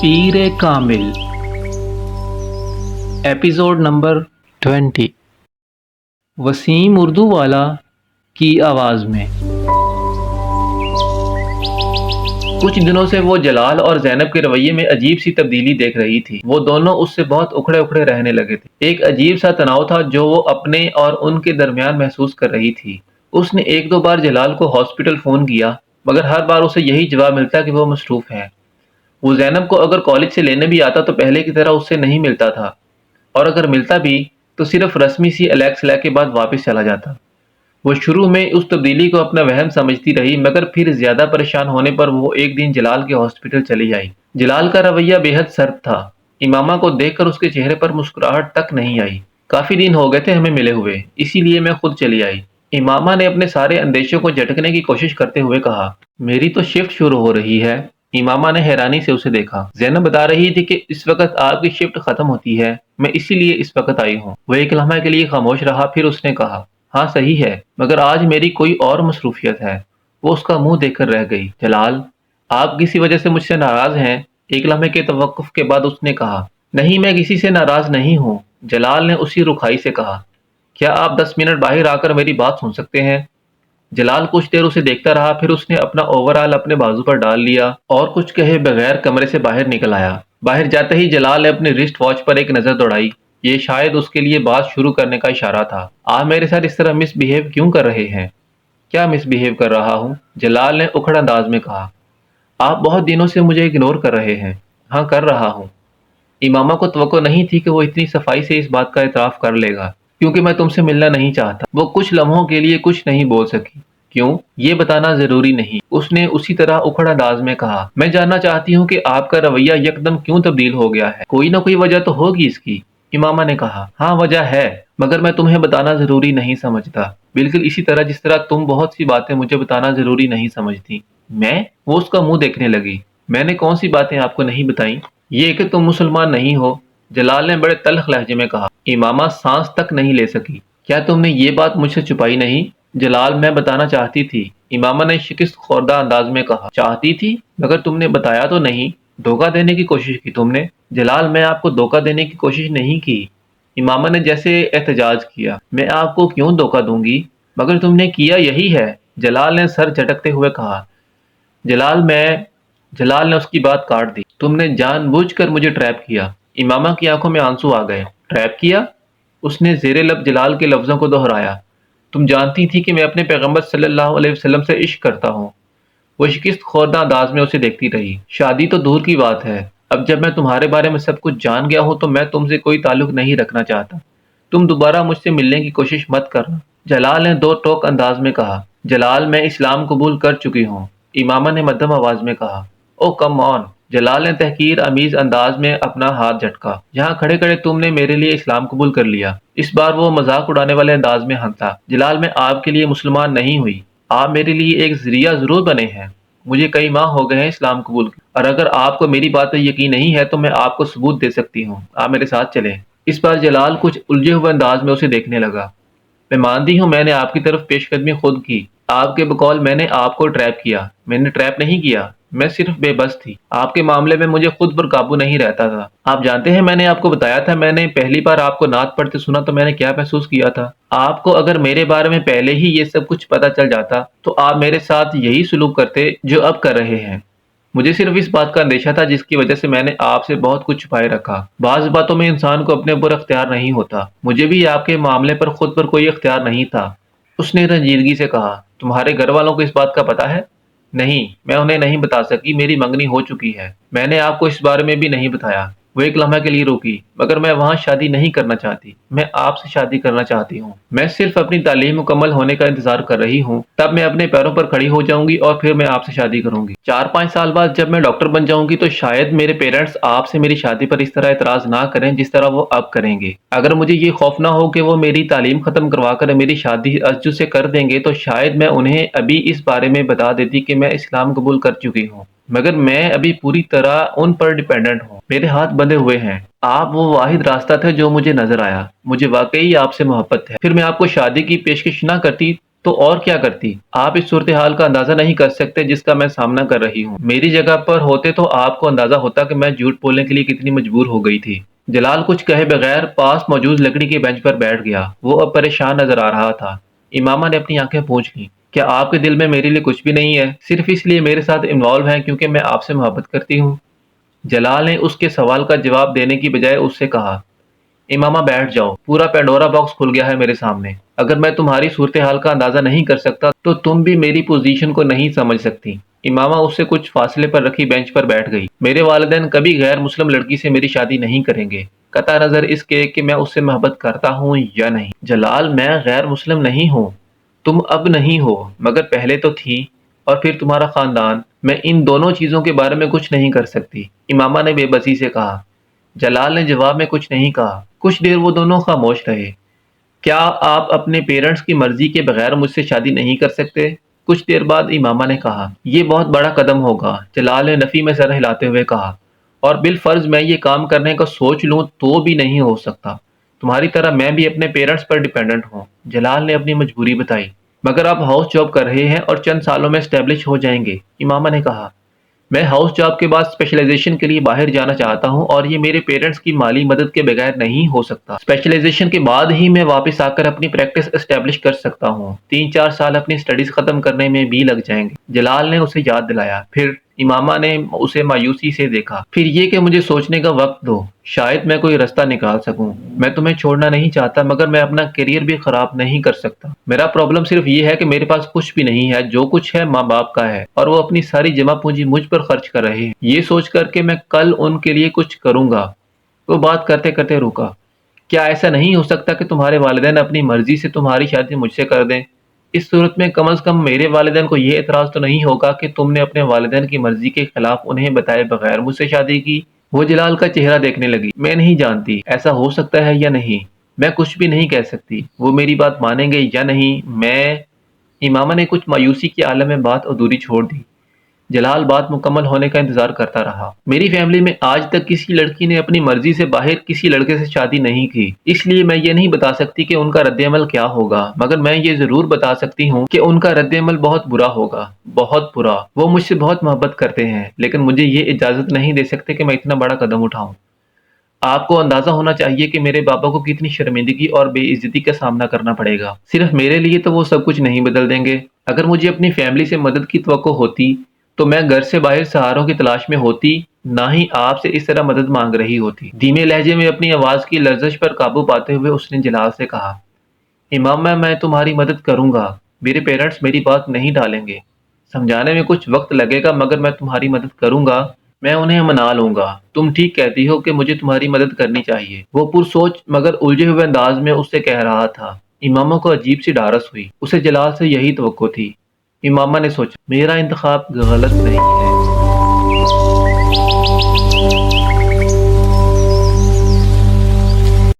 Peer Kamil episode number 20 Wasim Urdu والا کی آواز میں۔ کچھ دنوں سے وہ جلال اور زینب کے رویے میں عجیب سی تبدیلی دیکھ رہی تھی۔ وہ دونوں اس سے بہت اکھڑے اکھڑے رہنے لگے تھے۔ ایک عجیب سا تناؤ تھا جو وہ اپنے اور ان کے درمیان محسوس کر رہی تھی۔ اس نے ایک دو بار جلال کو ہاسپٹل فون کیا، مگر ہر بار اسے یہی جواب ملتا کہ وہ مصروف ہیں۔ وہ زینب کو اگر کالج سے لینے بھی آتا تو پہلے کی طرح اس سے نہیں ملتا تھا، اور اگر ملتا بھی تو صرف رسمی سی الیکس لے کے بعد واپس چلا جاتا۔ وہ شروع میں اس تبدیلی کو اپنا وہم سمجھتی رہی، مگر پھر زیادہ پریشان ہونے پر وہ ایک دن جلال کے ہاسپٹل چلی آئی۔ جلال کا رویہ بے حد سرد تھا۔ امامہ کو دیکھ کر اس کے چہرے پر مسکراہٹ تک نہیں آئی۔ کافی دن ہو گئے تھے ہمیں ملے ہوئے، اسی لیے میں خود چلی آئی۔ امامہ نے اپنے سارے اندیشوں کو جھٹکنے کی کوشش کرتے ہوئے کہا۔ میری تو شفٹ شروع ہو رہی ہے۔ امامہ نے حیرانی سے اسے دیکھا۔ زینب بتا رہی تھی کہ اس وقت آپ کی شفٹ ختم ہوتی ہے، میں اسی لیے اس وقت آئی ہوں۔ وہ ایک لمحے کے لیے خاموش رہا، پھر اس نے کہا، ہاں صحیح ہے، مگر آج میری کوئی اور مصروفیت ہے۔ وہ اس کا منہ دیکھ کر رہ گئی۔ جلال، آپ کسی وجہ سے مجھ سے ناراض ہیں؟ ایک لمحے کے توقف کے بعد اس نے کہا۔ نہیں، میں کسی سے ناراض نہیں ہوں، جلال نے اسی رکھائی سے کہا۔ کیا آپ 10 منٹ باہر آ کر میری بات سن سکتے ہیں؟ جلال کچھ دیر اسے دیکھتا رہا، پھر اس نے اپنا اوور آل اپنے بازو پر ڈال لیا اور کچھ کہے بغیر کمرے سے باہر نکل آیا۔ باہر جاتے ہی جلال نے اپنے رسٹ واچ پر ایک نظر دوڑائی۔ یہ شاید اس کے لیے بات شروع کرنے کا اشارہ تھا۔ آپ میرے ساتھ اس طرح مس بہیو کیوں کر رہے ہیں؟ کیا مس بہیو کر رہا ہوں؟ جلال نے اکھڑ انداز میں کہا۔ آپ بہت دنوں سے مجھے اگنور کر رہے ہیں۔ ہاں کر رہا ہوں۔ امامہ کو توقع نہیں تھی کہ وہ اتنی صفائی سے اس بات کا اعتراف کر لے گا۔ کیونکہ میں تم سے ملنا نہیں چاہتا۔ وہ کچھ لمحوں کے لیے کچھ نہیں بول سکی۔ کیوں؟ یہ بتانا ضروری نہیں، اس نے اسی طرح اکھڑ انداز میں کہا۔ میں جاننا چاہتی ہوں کہ آپ کا رویہ یکدم کیوں تبدیل ہو گیا ہے؟ کوئی نہ کوئی وجہ تو ہوگی اس کی، امامہ نے کہا۔ ہاں وجہ ہے، مگر میں تمہیں بتانا ضروری نہیں سمجھتا، بالکل اسی طرح جس طرح تم بہت سی باتیں مجھے بتانا ضروری نہیں سمجھتی۔ میں؟ وہ اس کا منہ دیکھنے لگی۔ میں نے کون سی باتیں آپ کو نہیں بتائیں؟ یہ کہ تم مسلمان نہیں ہو، جلال نے بڑے تلخ لہجے میں کہا۔ امامہ سانس تک نہیں لے سکی۔ کیا تم نے یہ بات مجھ سے چھپائی نہیں؟ جلال، میں بتانا چاہتی تھی، امامہ نے شکست خوردہ انداز میں کہا۔ چاہتی تھی؟ مگر تم نے بتایا تو نہیں، دھوکہ دینے کی کوشش کی تم نے۔ جلال، میں آپ کو دھوکہ دینے کی کوشش نہیں کی، امامہ نے جیسے احتجاج کیا۔ میں آپ کو کیوں دھوکہ دوں گی؟ مگر تم نے کیا یہی ہے، جلال نے سر جھٹکتے ہوئے کہا۔ جلال نے اس کی بات کاٹ دی۔ تم نے جان بوجھ کر مجھے ٹریپ کیا۔ امامہ کی آنکھوں میں آنسو آ گئے۔ ٹریپ کیا؟ اس نے زیر لب جلال کے لفظوں کو دہرایا۔ تم جانتی تھی کہ میں اپنے پیغمبر صلی اللہ علیہ وسلم سے عشق کرتا ہوں۔ وہ شکست خوردہ انداز میں اسے دیکھتی رہی۔ شادی تو دور کی بات ہے، اب جب میں تمہارے بارے میں سب کچھ جان گیا ہوں تو میں تم سے کوئی تعلق نہیں رکھنا چاہتا۔ تم دوبارہ مجھ سے ملنے کی کوشش مت کرنا، جلال نے دو ٹوک انداز میں کہا۔ جلال، میں اسلام قبول کر چکی ہوں، امامہ نے مدھم آواز میں کہا۔ او کم آن، جلال نے تحقیر آمیز انداز میں اپنا ہاتھ جھٹکا۔ یہاں کھڑے کھڑے تم نے میرے لیے اسلام قبول کر لیا؟ اس بار وہ مذاق اڑانے والے انداز میں ہنسا۔ جلال، میں آپ کے لیے مسلمان نہیں ہوئی، آپ میرے لیے ایک ذریعہ ضرور بنے ہیں۔ مجھے کئی ماہ ہو گئے ہیں اسلام قبول کی، اور اگر آپ کو میری بات پر یقین نہیں ہے تو میں آپ کو ثبوت دے سکتی ہوں، آپ میرے ساتھ چلیں۔ اس بار جلال کچھ الجھے ہوئے انداز میں اسے دیکھنے لگا۔ میں مانتی ہوں میں نے آپ کی طرف پیش قدمی خود کی، آپ کے بقول میں نے آپ کو ٹریپ کیا۔ میں نے ٹریپ نہیں کیا، میں صرف بے بس تھی۔ آپ کے معاملے میں مجھے خود پر قابو نہیں رہتا تھا۔ آپ جانتے ہیں میں نے آپ کو بتایا تھا، میں نے پہلی بار آپ کو نعت پڑھتے سنا تو میں نے کیا محسوس کیا تھا۔ آپ کو اگر میرے بارے میں پہلے ہی یہ سب کچھ پتہ چل جاتا تو آپ میرے ساتھ یہی سلوک کرتے جو اب کر رہے ہیں۔ مجھے صرف اس بات کا اندیشہ تھا جس کی وجہ سے میں نے آپ سے بہت کچھ چھپائے رکھا۔ بعض باتوں میں انسان کو اپنے اوپر اختیار نہیں ہوتا، مجھے بھی آپ کے معاملے پر خود پر کوئی اختیار نہیں تھا۔ اس نے رنجیدگی سے کہا۔ تمہارے گھر والوں کو اس بات کا پتہ ہے؟ نہیں، میں انہیں نہیں بتا سکی، میری منگنی ہو چکی ہے۔ میں نے آپ کو اس بارے میں بھی نہیں بتایا۔ وہ ایک لمحے کے لیے رکی۔ مگر میں وہاں شادی نہیں کرنا چاہتی، میں آپ سے شادی کرنا چاہتی ہوں۔ میں صرف اپنی تعلیم مکمل ہونے کا انتظار کر رہی ہوں، تب میں اپنے پیروں پر کھڑی ہو جاؤں گی اور پھر میں آپ سے شادی کروں گی۔ 4-5 سال بعد جب میں ڈاکٹر بن جاؤں گی تو شاید میرے پیرنٹس آپ سے میری شادی پر اس طرح اعتراض نہ کریں جس طرح وہ اب کریں گے۔ اگر مجھے یہ خوف نہ ہو کہ وہ میری تعلیم ختم کروا کر میری شادی ازجو سے کر دیں گے تو شاید میں انہیں ابھی اس بارے میں بتا دیتی کہ میں اسلام قبول کر چکی ہوں، مگر میں ابھی پوری طرح ان پر ڈیپینڈنٹ ہوں، میرے ہاتھ بندھے ہوئے ہیں۔ آپ وہ واحد راستہ تھے جو مجھے نظر آیا، مجھے واقعی آپ سے محبت ہے۔ پھر میں آپ کو شادی کی پیشکش نہ کرتی تو اور کیا کرتی؟ آپ اس صورتحال کا اندازہ نہیں کر سکتے جس کا میں سامنا کر رہی ہوں۔ میری جگہ پر ہوتے تو آپ کو اندازہ ہوتا کہ میں جھوٹ بولنے کے لیے کتنی مجبور ہو گئی تھی۔ جلال کچھ کہے بغیر پاس موجود لکڑی کے بینچ پر بیٹھ گیا۔ وہ اب پریشان نظر آ رہا تھا۔ امامہ نے اپنی آنکھیں پونچھ لیں۔ کیا آپ کے دل میں میرے لیے کچھ بھی نہیں ہے؟ صرف اس لیے میرے ساتھ انوالو ہیں کیونکہ میں آپ سے محبت کرتی ہوں؟ جلال نے اس کے سوال کا جواب دینے کی بجائے اس سے کہا، امامہ بیٹھ جاؤ، پورا پینڈورا باکس کھل گیا ہے میرے سامنے۔ اگر میں تمہاری صورتحال کا اندازہ نہیں کر سکتا تو تم بھی میری پوزیشن کو نہیں سمجھ سکتی۔ امامہ اس سے کچھ فاصلے پر رکھی بینچ پر بیٹھ گئی۔ میرے والدین کبھی غیر مسلم لڑکی سے میری شادی نہیں کریں گے، قطع نظر اس کے کہ میں اس سے محبت کرتا ہوں یا نہیں۔ جلال، میں غیر مسلم نہیں ہوں۔ تم اب نہیں ہو، مگر پہلے تو تھی، اور پھر تمہارا خاندان۔ میں ان دونوں چیزوں کے بارے میں کچھ نہیں کر سکتی، امامہ نے بے بسی سے کہا۔ جلال نے جواب میں کچھ نہیں کہا۔ کچھ دیر وہ دونوں خاموش رہے۔ کیا آپ اپنے پیرنٹس کی مرضی کے بغیر مجھ سے شادی نہیں کر سکتے؟ کچھ دیر بعد امامہ نے کہا، یہ بہت بڑا قدم ہوگا۔ جلال نے نفی میں سر ہلاتے ہوئے کہا، اور بالفرض میں یہ کام کرنے کا سوچ لوں تو بھی نہیں ہو سکتا۔ تمہاری طرح میں بھی اپنے پیرنٹس پر ڈیپینڈنٹ ہوں۔ جلال نے اپنی مجبوری بتائی۔ مگر آپ ہاؤس جاب کر رہے ہیں اور چند سالوں میں اسٹیبلش ہو جائیں گے، امامہ نے کہا۔ میں ہاؤس جاب کے بعد اسپیشلائزیشن کے لیے باہر جانا چاہتا ہوں، اور یہ میرے پیرنٹس کی مالی مدد کے بغیر نہیں ہو سکتا۔ اسپیشلائزیشن کے بعد ہی میں واپس آ کر اپنی پریکٹس اسٹیبلش کر سکتا ہوں۔ 3-4 سال اپنی اسٹڈیز ختم کرنے میں بھی لگ جائیں گے، جلال نے اسے یاد دلایا۔ پھر امامہ نے اسے مایوسی سے دیکھا۔ پھر یہ کہ مجھے سوچنے کا وقت دو، شاید میں کوئی رستہ نکال سکوں۔ میں تمہیں چھوڑنا نہیں چاہتا، مگر میں اپنا کیریئر بھی خراب نہیں کر سکتا۔ میرا پرابلم صرف یہ ہے کہ میرے پاس کچھ بھی نہیں ہے، جو کچھ ہے ماں باپ کا ہے، اور وہ اپنی ساری جمع پونجی مجھ پر خرچ کر رہے ہیں، یہ سوچ کر کہ میں کل ان کے لیے کچھ کروں گا۔ وہ بات کرتے کرتے رکا۔ کیا ایسا نہیں ہو سکتا کہ تمہارے والدین اپنی مرضی سے تمہاری شادی مجھ سے کر دیں؟ اس صورت میں کم از کم میرے والدین کو یہ اعتراض تو نہیں ہوگا کہ تم نے اپنے والدین کی مرضی کے خلاف انہیں بتائے بغیر مجھ سے شادی کی۔ وہ جلال کا چہرہ دیکھنے لگی۔ میں نہیں جانتی ایسا ہو سکتا ہے یا نہیں، میں کچھ بھی نہیں کہہ سکتی۔ وہ میری بات مانیں گے یا نہیں، میں… امامہ نے کچھ مایوسی کے عالم میں بات ادھوری چھوڑ دی۔ جلال بات مکمل ہونے کا انتظار کرتا رہا۔ میری فیملی میں آج تک کسی لڑکی نے اپنی مرضی سے باہر کسی لڑکے سے شادی نہیں کی، اس لیے میں یہ نہیں بتا سکتی کہ ان کا رد عمل کیا ہوگا، مگر میں یہ ضرور بتا سکتی ہوں کہ ان کا رد عمل بہت برا ہوگا، بہت برا۔ وہ مجھ سے بہت محبت کرتے ہیں، لیکن مجھے یہ اجازت نہیں دے سکتے کہ میں اتنا بڑا قدم اٹھاؤں۔ آپ کو اندازہ ہونا چاہیے کہ میرے پاپا کو کتنی شرمندگی اور بے عزتی کا سامنا کرنا پڑے گا۔ صرف میرے لیے تو وہ سب کچھ نہیں بدل دیں گے۔ اگر مجھے اپنی فیملی سے مدد کی توقع ہوتی تو میں گھر سے باہر سہاروں کی تلاش میں ہوتی، نہ ہی آپ سے اس طرح مدد مانگ رہی ہوتی۔ دھیمے لہجے میں اپنی آواز کی لرزش پر قابو پاتے ہوئے اس نے جلال سے کہا، امامہ، میں تمہاری مدد کروں گا۔ میرے پیرنٹس میری بات نہیں ڈالیں گے، سمجھانے میں کچھ وقت لگے گا، مگر میں تمہاری مدد کروں گا۔ میں انہیں منا لوں گا۔ تم ٹھیک کہتی ہو کہ مجھے تمہاری مدد کرنی چاہیے، وہ پرسوچ مگر الجھے ہوئے انداز میں اس سے کہہ رہا تھا۔ امامہ کو عجیب سی ڈھارس ہوئی۔ اسے جلال سے یہی توقع تھی۔ امامہ نے سوچا، میرا انتخاب غلط نہیں ہے۔